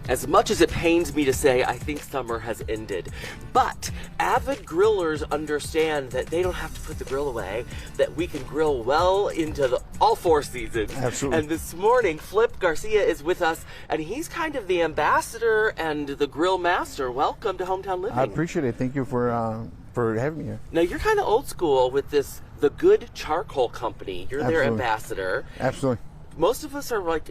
As much as it pains me to say, I think summer has ended. But avid grillers understand that they don't have to put the grill away, that we can grill well into all 4 seasons. Absolutely. And this morning, Felipe Garcia is with us, and he's kind of the ambassador and the grill master. Welcome to Hometown Living. I appreciate it. Thank you for having me here. Now, you're kind of old school with this, the Good Charcoal Company. You're their ambassador. Absolutely. Most of us are like,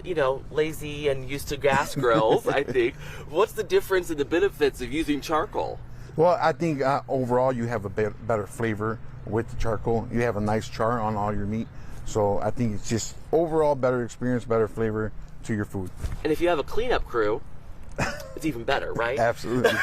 lazy and used to gas grills, I think. What's the difference in the benefits of using charcoal? Well, I think overall you have a better flavor with the charcoal. You have a nice char on all your meat. So I think it's just overall better experience, better flavor to your food. And if you have a cleanup crew, it's even better, right? Absolutely.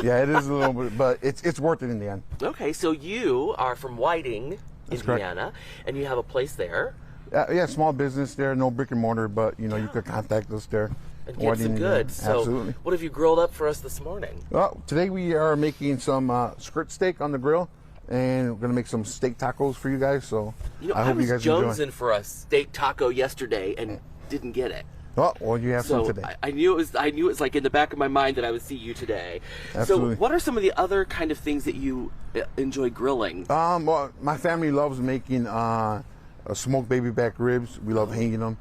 Yeah, it is a little bit, but it's worth it in the end. Okay, so you are from Whiting, That's Indiana, and you have a place there. Yeah, small business there, no brick and mortar, but you could contact us there. And get some goods. So absolutely. What have you grilled up for us this morning? Well, today we are making some skirt steak on the grill, and we're gonna make some steak tacos for you guys. So I hope you guys enjoy. I was jonesing for a steak taco yesterday and didn't get it. Oh, well, you have some today. I knew it was like in the back of my mind that I would see you today. Absolutely. So what are some of the other kind of things that you enjoy grilling? Well, my family loves making smoked baby back ribs. We love hanging them.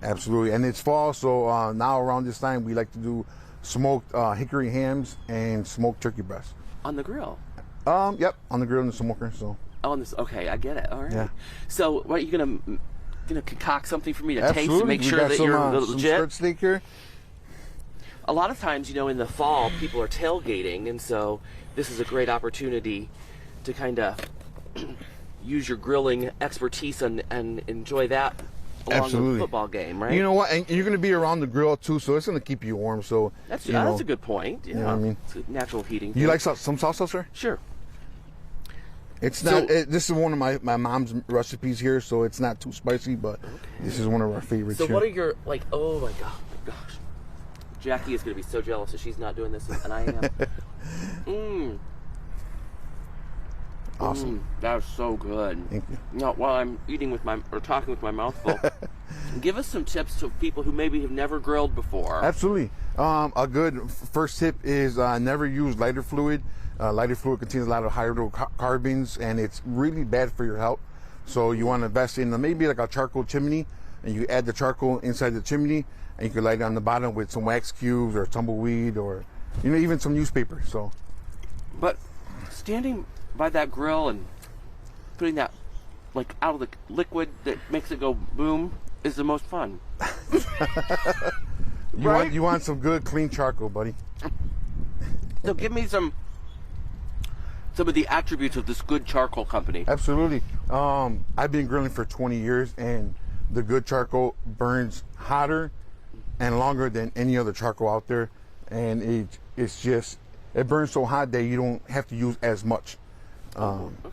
Absolutely. And it's fall, so now around this time we like to do smoked hickory hams and smoked turkey breast. On the grill? Yep, on the grill in the smoker. So. On this, okay, I get it. All right. Yeah. So, what are you gonna concoct something for me to Absolutely. taste and make sure that you're legit? Some skirt steak here. A lot of times, in the fall, people are tailgating, and so this is a great opportunity to kind of use your grilling expertise and enjoy that along with the football game, right? You know what? And you're going to be around the grill too, so it's going to keep you warm. So that's a good point. You know what I mean? It's a natural heating. You like some salsa, sir? Sure. It's not. This is one of my mom's recipes here, so it's not too spicy, but this is one of our favorites. So here. what are your Oh my gosh, Jackie is going to be so jealous that she's not doing this, and I am. Awesome. That was so good. Thank you. Now, while I'm talking with my mouth full, give us some tips to people who maybe have never grilled before. Absolutely. A good first tip is never use lighter fluid. Lighter fluid contains a lot of hydrocarbons, and it's really bad for your health. So you want to invest in maybe like a charcoal chimney, and you add the charcoal inside the chimney, and you can light it on the bottom with some wax cubes or tumbleweed or even some newspaper. So. But standing by that grill and putting that out of the liquid that makes it go boom is the most fun. You want some good clean charcoal, buddy. So give me some of the attributes of this Good Charcoal Company. Absolutely. I've been grilling for 20 years, and the Good Charcoal burns hotter and longer than any other charcoal out there, and it burns so hot that you don't have to use as much.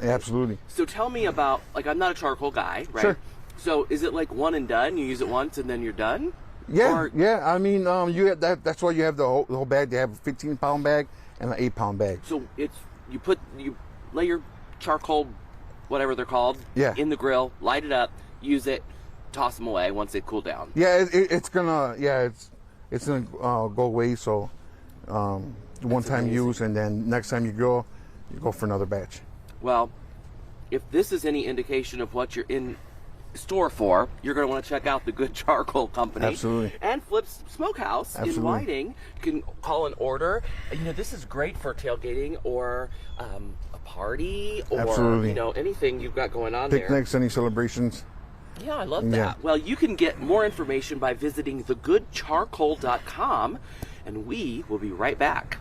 Absolutely. So tell me about, I'm not a charcoal guy, right? Sure. So is it like one and done? You use it once and then you're done? Yeah, yeah. I mean, you have that's why you have the whole bag. They have a 15-pound bag and an 8-pound bag. So you lay your charcoal, whatever they're called, in the grill, light it up, use it, toss them away once they cool down. Yeah, it's gonna go away. So one time use, and then next time you go for another batch. Well, if this is any indication of what you're in store for, you're going to want to check out the Good Charcoal Company. Absolutely. And Flip's Smokehouse in Whiting. You can call an order. This is great for tailgating or a party or anything you've got going on there. Picnics, any celebrations. Yeah, I love that. Yeah. Well, you can get more information by visiting thegoodcharcoal.com, and we will be right back.